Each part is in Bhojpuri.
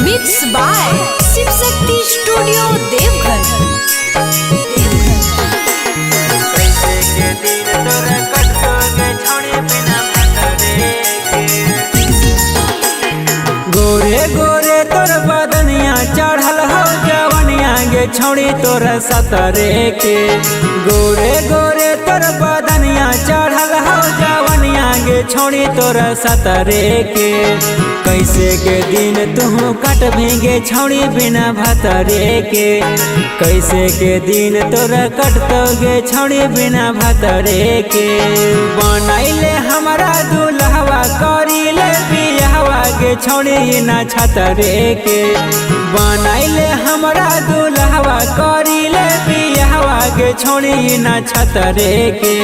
Mix by Shiv Shakti studio Deoghar. गोरे गोरे तोर बदनिया चढ़ल हो जवनिया गे छौड़ी तोर सतरे के। गोरे गोरे तोर बदनिया चढ़ल हो जवनिया गे छौड़ी तोर सतरे के। कैसे के दिन तू कट भेंगे छौड़ी बिना भतरे के। कैसे के दिन तोर कटतो गे छौड़ी बिना भतरे के। बनैले हमारा दुल्हवा करीले बियाहवा गे छौड़ी ना छतरे के। बनैले हमरा दुल्हवा करीले बियाहवा गे छौड़ी ना छतरे के।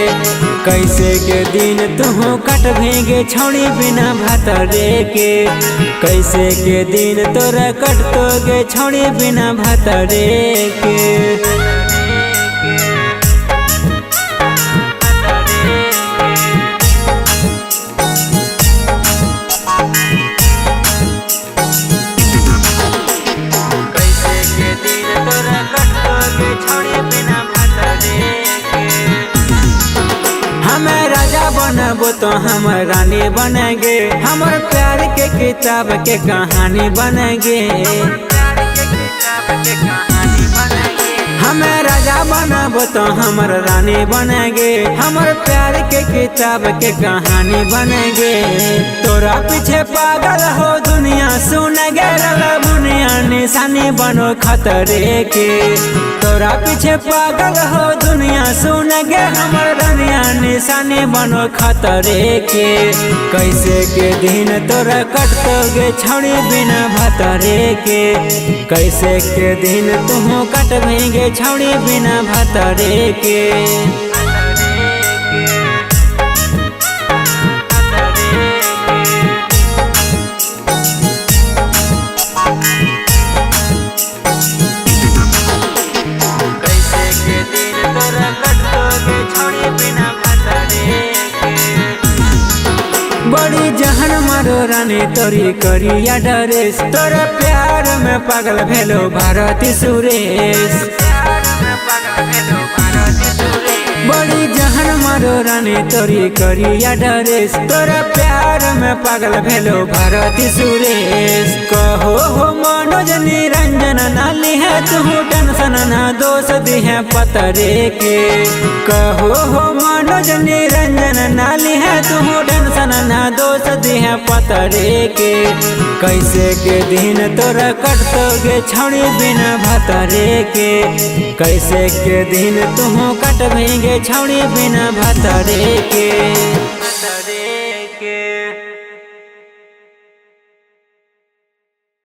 कैसे के दिन तू कट भेंगे छौड़ी बिना भतरे के। कैसे के दिन तोरा कटतो गे छौड़ी बिना भतरे के। हमें राजा बनबो तो हम रानी बनेंगे। हमर प्यार के किताब के कहानी बनेंगे। हमें राजा बनबो तो हमर रानी बनेंगे। हमर प्यार के किताब के कहानी बनेंगे। तोरा पीछे पागल हो दुनिया सुन गे बुनिया निशानी बनो खतरे के। तोरा पीछे पागल हो दुनिया सुन गे हमर दुनिया निशानी बनो खतरे के। कैसे के दिन तोरा कटतो गे छौड़ी बिना भतरे के। कैसे के दिन तू कट भेंगे छौड़ी बिना भतरे के। बड़ी जहन मारो रानी तोरी करिया डरेस। तोरा प्यार में पागल भेलो भारती सुरेश। बड़ी जहन मारो रानी तोरी करिया डरेस। तोरा प्यार में पागल भेलो भारती सुरेश। कहो हो मनोज निरंजन नाली है तू टेंशन ना दोष दी है पतरे के। कहो हो मनोज निरंजन नाली है तू टेंशन ना दोष दी है पतरे के। कैसे के दिन तोरा कटतो गे छौड़ी बिना भतरे के। कैसे के दिन तू कट भेंगे छौड़ी बिना भतरे के।